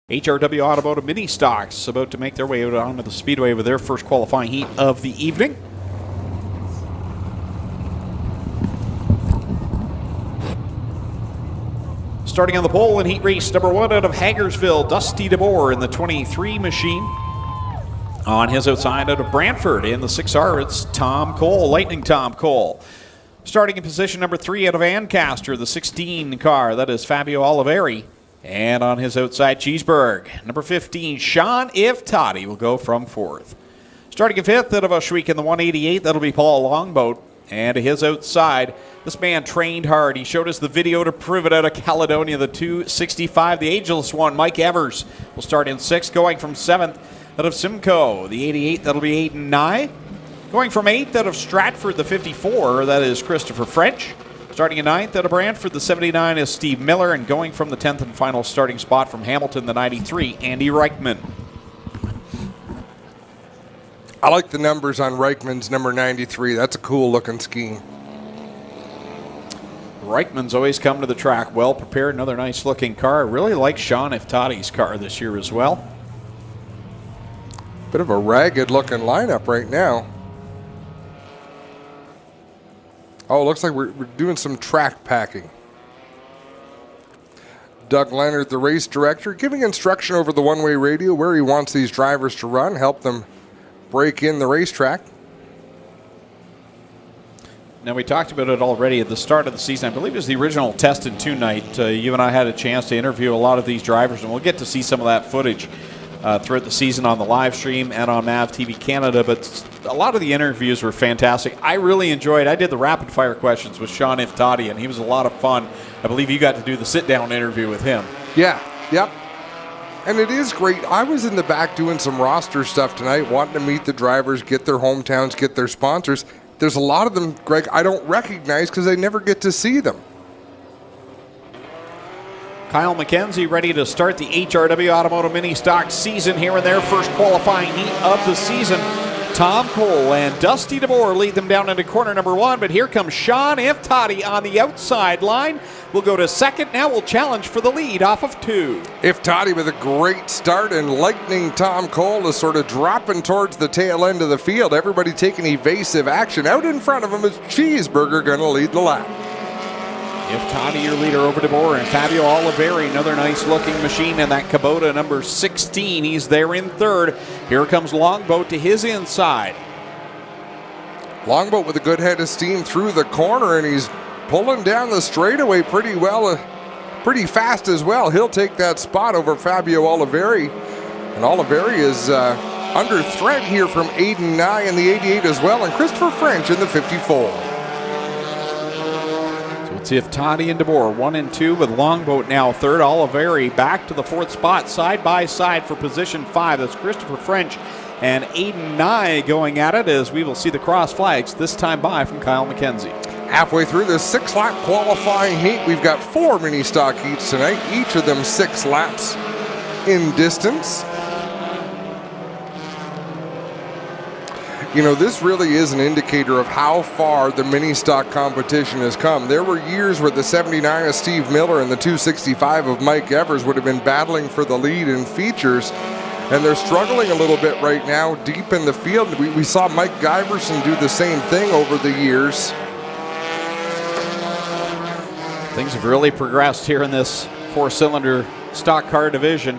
HRW Automotive Mini Stocks about to make their way out onto the Speedway with their first qualifying heat of the evening. Starting on the pole in heat race number 1 out of Hagersville, Dusty DeBoer in the 23 machine. On his outside out of Brantford in the 6R, it's Tom Cole, Lightning Tom Cole. Starting in position number 3 out of Ancaster, the 16 car, that is Fabio Oliveri. And on his outside, Cheeseburg. Number 15, Sean Iftody will go from 4th. Starting in 5th out of Ohsweken, the 188, that'll be Paul Longboat. And to his outside, this man trained hard. He showed us the video to prove it out of Caledonia, the 265, the ageless one, Mike Evers, will start in 6th, going from 7th out of Simcoe, the 88, that'll be Aiden Nye. Going from 8th out of Stratford, the 54, that is Christopher French. Starting in 9th out of Brantford, the 79 is Steve Miller, and going from the 10th and final starting spot from Hamilton, the 93, Andy Reichman. I like the numbers on Reichman's number 93. That's a cool looking scheme. Reichman's always come to the track well prepared. Another nice looking car. I really like Sean Iftody's car this year as well. Bit of a ragged looking lineup right now. Oh, it looks like we're doing some track packing. Doug Leonard, the race director, giving instruction over the one-way radio where he wants these drivers to run, help them break in the racetrack. Now, we talked about it already at the start of the season. I believe it was the original Test and 2 night. You and I had a chance to interview a lot of these drivers, and we'll get to see some of that footage throughout the season on the live stream and on MAV TV Canada, but a lot of the interviews were fantastic. I really enjoyed. I did the rapid fire questions with Sean Iftody, and he was a lot of fun. I believe you got to do the sit down interview with him. Yeah, yep. And it is great. I was in the back doing some roster stuff tonight, wanting to meet the drivers, get their hometowns, get their sponsors. There's a lot of them, Greg, I don't recognize because I never get to see them. Kyle McKenzie ready to start the HRW Automotive Mini Stock season here in their first qualifying heat of the season. Tom Cole and Dusty DeBoer lead them down into corner number 1, but here comes Sean Iftody on the outside line. We'll go to 2nd. Now we'll challenge for the lead off of 2. Iftody with a great start, and Lightning Tom Cole is sort of dropping towards the tail end of the field. Everybody taking evasive action. Out in front of him is Cheeseburger going to lead the lap. Iftody, your leader, over DeBoer, and Fabio Oliveri, another nice-looking machine, and that Kubota number 16. He's there in 3rd. Here comes Longboat to his inside. Longboat with a good head of steam through the corner, and he's pulling down the straightaway pretty well, pretty fast as well. He'll take that spot over Fabio Oliveri, and Oliveri is under threat here from Aiden Nye in the 88 as well, and Christopher French in the 54. It's Iftody and DeBoer, 1 and 2, with Longboat now 3rd. Oliveri back to the 4th spot, side by side for position 5. That's Christopher French and Aiden Nye going at it as we will see the cross flags, this time by from Kyle McKenzie. Halfway through the 6-lap qualifying heat, we've got 4 mini stock heats tonight, each of them 6 laps in distance. You know, this really is an indicator of how far the mini stock competition has come. There were years where the 79 of Steve Miller and the 265 of Mike Evers would have been battling for the lead in features, and they're struggling a little bit right now deep in the field. We saw Mike Giverson do the same thing over the years. Things have really progressed here in this 4-cylinder stock car division.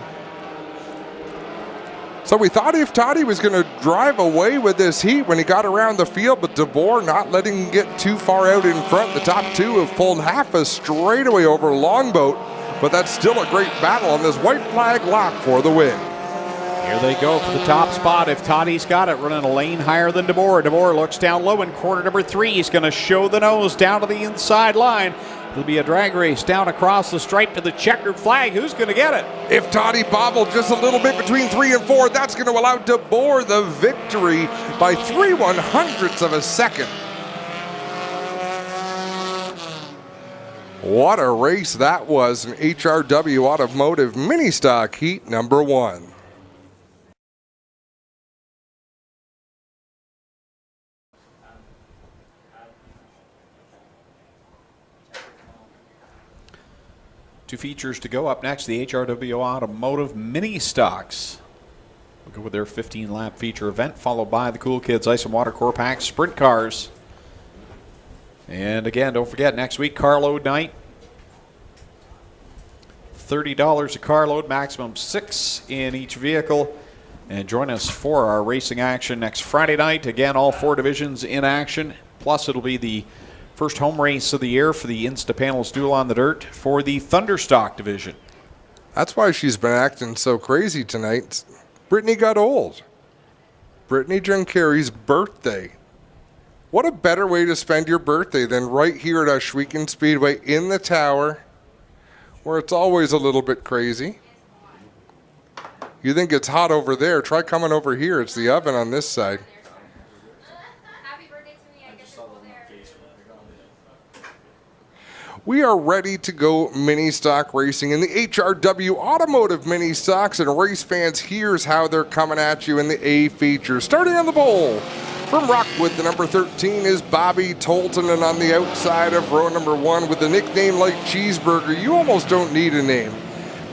So we thought Iftody was going to drive away with this heat when he got around the field, but DeBoer not letting him get too far out in front. The top 2 have pulled half a straightaway over Longboat, but that's still a great battle on this white flag lock for the win. Here they go for the top spot. Iftody's got it, running a lane higher than DeBoer. DeBoer looks down low in corner number 3. He's going to show the nose down to the inside line. It'll be a drag race down across the stripe to the checkered flag. Who's going to get it? Iftody bobbled just a little bit between 3 and 4. That's going to allow DeBoer the victory by 3/100ths of a second. What a race that was in HRW Automotive Mini Stock Heat number 1. 2 features to go. Up next, the HRW Automotive Mini Stocks. We'll go with their 15-lap feature event, followed by the Cool Kids Ice and Water Core Pack Sprint Cars. And again, don't forget, next week, carload night. $30 a carload, maximum 6 in each vehicle. And join us for our racing action next Friday night. Again, all 4 divisions in action. Plus, it'll be the first home race of the year for the Instapanels Duel on the Dirt for the Thunderstock division. That's why she's been acting so crazy tonight. Brittany got old. Brittany Junkerry's birthday. What a better way to spend your birthday than right here at Ohsweken Speedway in the tower, where it's always a little bit crazy. You think it's hot over there, try coming over here. It's the oven on this side. We are ready to go mini stock racing in the HRW Automotive Mini Stocks, and race fans, here's how they're coming at you in the A feature. Starting on the pole, from Rockwood, the number 13 is Bobby Tolton, and on the outside of row number 1 with a nickname like Cheeseburger, you almost don't need a name.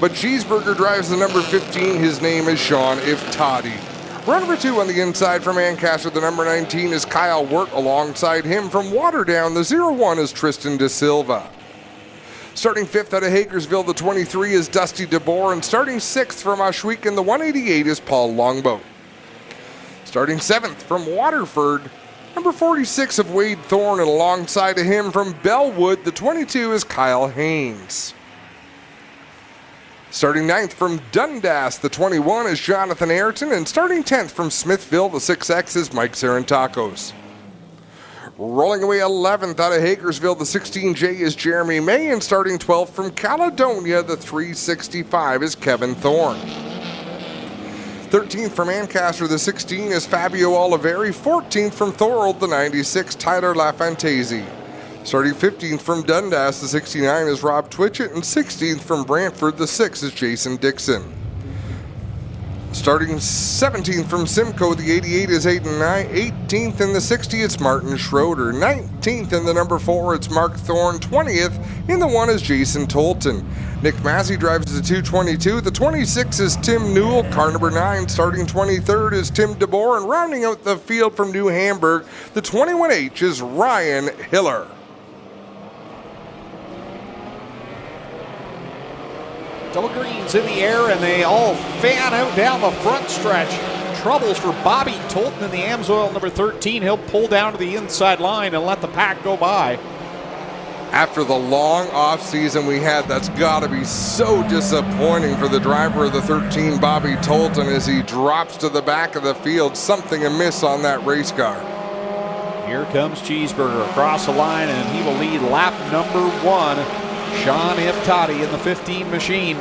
But Cheeseburger drives the number 15. His name is Sean Iftody. Row number 2 on the inside from Ancaster, the number 19 is Kyle Wirt. Alongside him from Waterdown, the 01 is Tristan De Silva. Starting 5th out of Hagersville, the 23 is Dusty DeBoer. And starting 6th from Ohsweken, the 188 is Paul Longboat. Starting 7th from Waterford, number 46 of Wade Thorne. And alongside of him from Bellwood, the 22 is Kyle Haynes. Starting 9th from Dundas, the 21 is Jonathan Ayrton, and starting 10th from Smithville, the 6X is Mike Sarantakos. Rolling away 11th out of Hagersville, the 16J is Jeremy May, and starting 12th from Caledonia, the 365 is Kevin Thorne. 13th from Ancaster, the 16 is Fabio Oliveri, 14th from Thorold, the 96, Tyler LaFantasi. Starting 15th from Dundas, the 69 is Rob Twitchett, and 16th from Brantford, the 6 is Jason Dixon. Starting 17th from Simcoe, the 88 is Aiden Nye. 18th in the 60, it's Martin Schroeder. 19th in the number 4, it's Mark Thorne. 20th in the 1 is Jason Tolton. Nick Massey drives the 222. The 26 is Tim Newell. Car number 9, starting 23rd, is Tim DeBoer. And rounding out the field from New Hamburg, the 21H is Ryan Hiller. Double greens in the air, and they all fan out down the front stretch. Troubles for Bobby Tolton in the Amsoil number 13. He'll pull down to the inside line and let the pack go by. After the long offseason we had, that's got to be so disappointing for the driver of the 13, Bobby Tolton, as he drops to the back of the field. Something amiss on that race car. Here comes Cheeseburger across the line, and he will lead lap number 1. Sean Iftody in the 15 machine.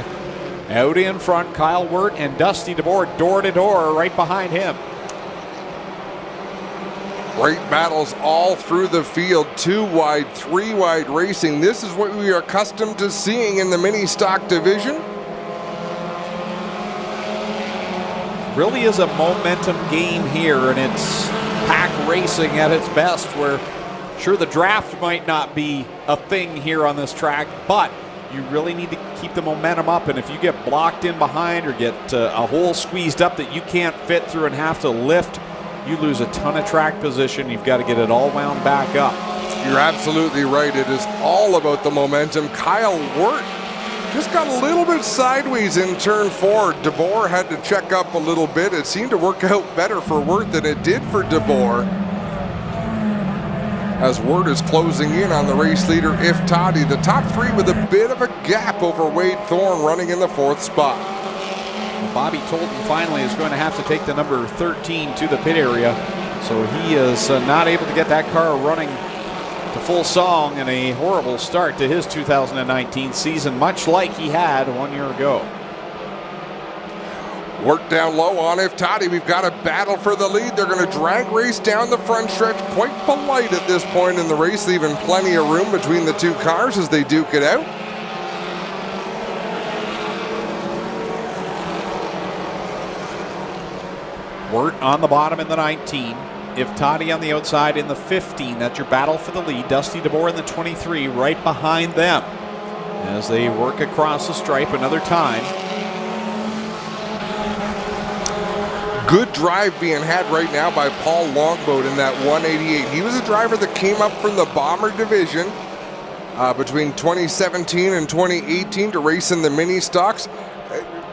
Out in front, Kyle Wirt and Dusty DeBoer door to door right behind him. Great battles all through the field. 2 wide, 3 wide racing. This is what we are accustomed to seeing in the mini stock division. Really is a momentum game here, and it's pack racing at its best, where sure, the draft might not be a thing here on this track, but you really need to keep the momentum up. And if you get blocked in behind or get a hole squeezed up that you can't fit through and have to lift, you lose a ton of track position. You've got to get it all wound back up. You're absolutely right. It is all about the momentum. Kyle Wirt just got a little bit sideways in turn 4. DeBoer had to check up a little bit. It seemed to work out better for Wirt than it did for DeBoer, as Wirt is closing in on the race leader, Iftody. The top 3 with a bit of a gap over Wade Thorne, running in the 4th spot. Bobby Tolton finally is going to have to take the number 13 to the pit area, so he is not able to get that car running to full song, and a horrible start to his 2019 season, much like he had 1 year ago. Work down low on Iftody. We've got a battle for the lead. They're going to drag race down the front stretch. Quite polite at this point in the race, leaving plenty of room between the 2 cars as they duke it out. Wirt on the bottom in the 19. Iftody on the outside in the 15. That's your battle for the lead. Dusty DeBoer in the 23 right behind them. as they work across the stripe another time. Good drive being had right now by Paul Longboat in that 188. He was a driver that came up from the Bomber division between 2017 and 2018 to race in the mini stocks.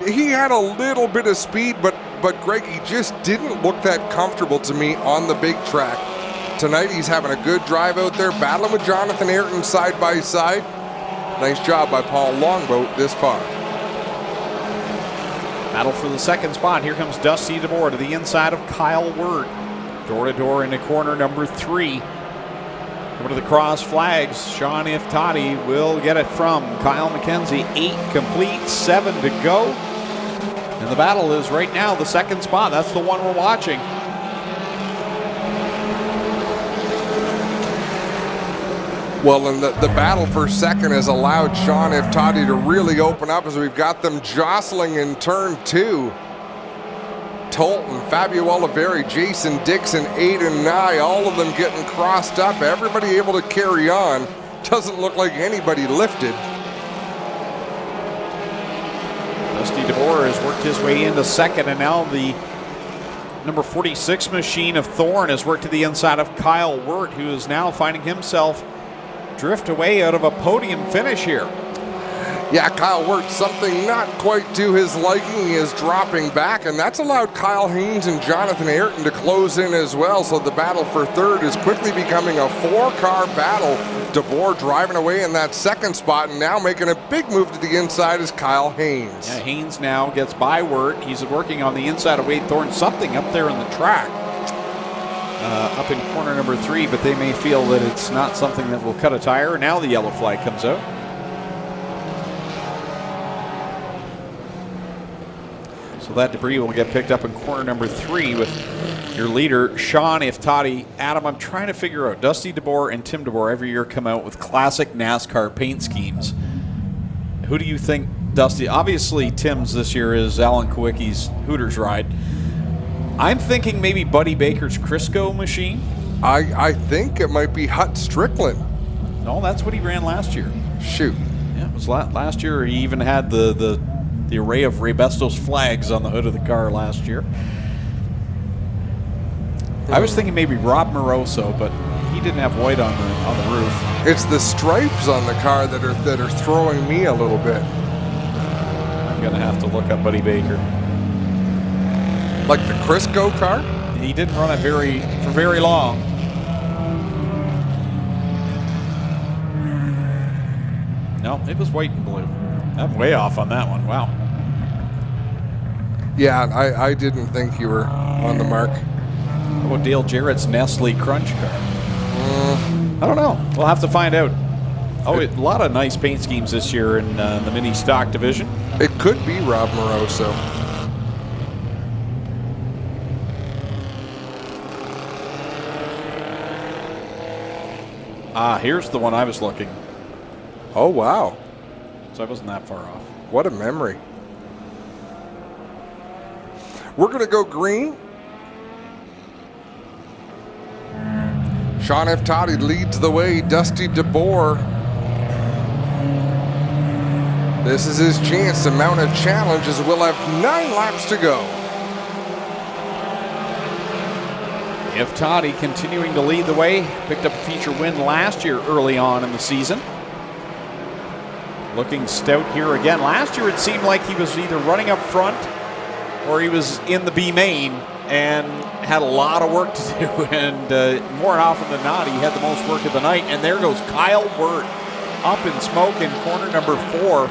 He had a little bit of speed, but Greg, he just didn't look that comfortable to me on the big track. Tonight he's having a good drive out there, battling with Jonathan Ayrton side by side. Nice job by Paul Longboat this far. Battle for the second spot. Here comes Dusty DeBoer to the inside of Kyle Word. Door to door into corner number 3. Over to the cross flags. Sean Iftody will get it from Kyle McKenzie. 8 complete, 7 to go. And the battle is right now the second spot. That's the one we're watching. Well, and the battle for second has allowed Sean Iftody to really open up as we've got them jostling in turn 2. Tolton, Fabio Oliveri, Jason Dixon, Aiden Nye, all of them getting crossed up. Everybody able to carry on. Doesn't look like anybody lifted. Dusty DeBoer has worked his way into second, and now the number 46 machine of Thorne has worked to the inside of Kyle Wirt, who is now finding himself drift away out of a podium finish here. Yeah, Kyle Wirt, something not quite to his liking. He is dropping back, and that's allowed Kyle Haynes and Jonathan Ayrton to close in as well. So the battle for third is quickly becoming a 4-car battle. DeBoer driving away in that second spot, and now making a big move to the inside is Kyle Haynes. Yeah, Haynes now gets by Wirt. He's working on the inside of Wade Thorne. Something up there in the track. Up in corner number 3, but they may feel that it's not something that will cut a tire. Now the yellow flag comes out. So that debris will get picked up in corner number 3 with your leader, Sean Iftody. Adam, I'm trying to figure out, Dusty DeBoer and Tim DeBoer every year come out with classic NASCAR paint schemes. Who do you think, Dusty? Obviously, Tim's this year is Alan Kowicki's Hooters ride. I'm thinking maybe Buddy Baker's Crisco machine. I think it might be Hut Strickland. No, that's what he ran last year. Shoot. Yeah, it was last year. He even had the array of Ray Bestos flags on the hood of the car last year. I was thinking maybe Rob Moroso, but he didn't have white on the roof. It's the stripes on the car that are throwing me a little bit. I'm gonna have to look up Buddy Baker. Like the Crisco car? He didn't run it for very long. No, it was white and blue. I'm way off on that one. Wow. Yeah, I didn't think you were on the mark. How about Dale Jarrett's Nestle Crunch car? I don't know. We'll have to find out. Oh, a lot of nice paint schemes this year in the mini stock division. It could be Rob Moroso. Here's the one I was looking. Oh, wow. So I wasn't that far off. What a memory. We're going to go green. Sean Iftody leads the way. Dusty DeBoer. This is his chance to mount a challenge as we'll have 9 laps to go. Iftody continuing to lead the way. Picked up a feature win last year early on in the season. Looking stout here again. Last year it seemed like he was either running up front or he was in the B main and had a lot of work to do. And more often than not, he had the most work of the night. And there goes Kyle Wirt up in smoke in corner number 4.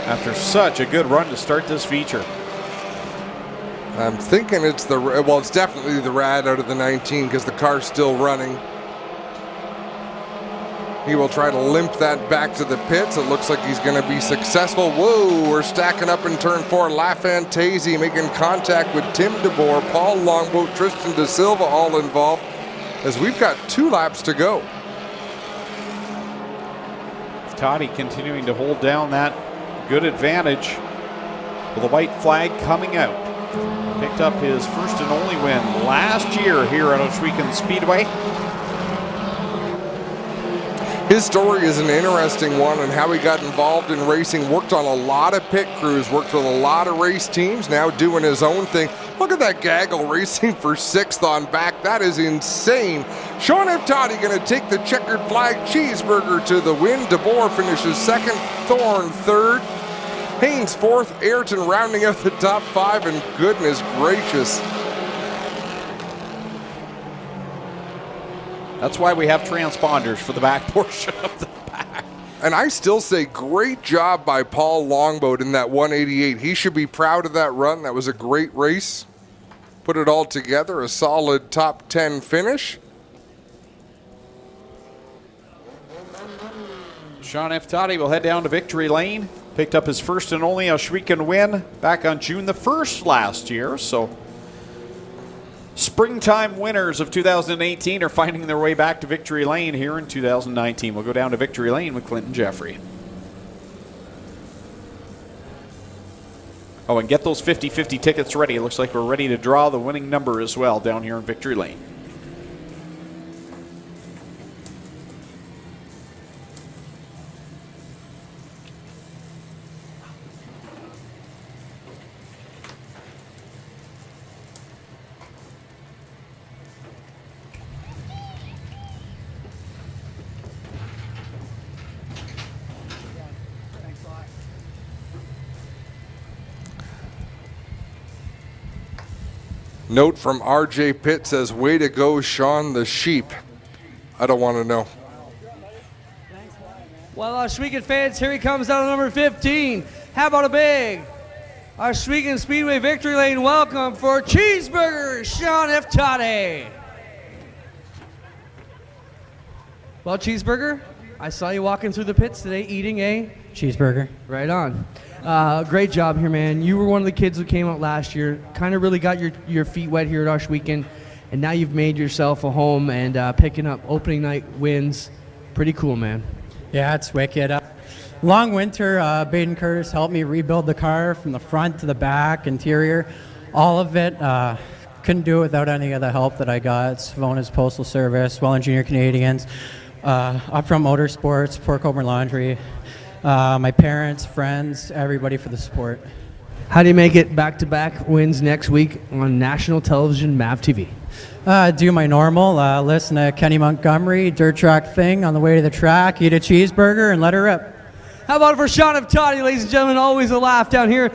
After such a good run to start this feature. I'm thinking it's it's definitely the Rad out of the 19 because the car's still running. He will try to limp that back to the pits. It looks like he's going to be successful. Whoa, we're stacking up in turn 4. LaFantasi making contact with Tim DeBoer, Paul Longboat, Tristan De Silva all involved as we've got 2 laps to go. Toddy continuing to hold down that good advantage with a white flag coming out. Picked up his first and only win last year here at Ohsweken Speedway. His story is an interesting one and how he got involved in racing, worked on a lot of pit crews, worked with a lot of race teams, now doing his own thing. Look at that gaggle racing for 6th on back. That is insane. Sean Iftody going to take the checkered flag cheeseburger to the win. DeBoer finishes 2nd, Thorne 3rd, Haynes 4th, Ayrton rounding out the top 5, and goodness gracious. That's why we have transponders for the back portion of the pack. And I still say great job by Paul Longboat in that 188. He should be proud of that run. That was a great race. Put it all together, a solid top 10 finish. Sean Iftody will head down to victory lane. Picked up his first and only Ohsweken win back on June the 1st last year. So springtime winners of 2018 are finding their way back to victory lane here in 2019. We'll go down to victory lane with Clinton Jeffrey. Oh, and get those 50-50 tickets ready. It looks like we're ready to draw the winning number as well down here in victory lane. Note from RJ Pitt says, way to go, Sean the Sheep. I don't want to know. Well, Ohsweken fans, here he comes down to number 15. How about a big Ohsweken Speedway victory lane welcome for Cheeseburger, Sean Iftody. Well, Cheeseburger, I saw you walking through the pits today eating a cheeseburger. Right on. Great job here, man. You were one of the kids who came out last year, kind of really got your feet wet here at Ohsweken, and now you've made yourself a home and picking up opening night wins. Pretty cool, man. Yeah, it's wicked. Long winter, Baden Curtis helped me rebuild the car from the front to the back, interior, all of it. Couldn't do it without any of the help that I got. Savona's Postal Service, Well Engineered Canadians, Upfront Motorsports, Port Coburn Laundry, my parents, friends, everybody for the support. How do you make it back-to-back wins next week on national television, MAV TV? Do my normal, listen to Kenny Montgomery, dirt track thing on the way to the track, eat a cheeseburger, and let her rip. How about it for Sean Iftody, ladies and gentlemen? Always a laugh down here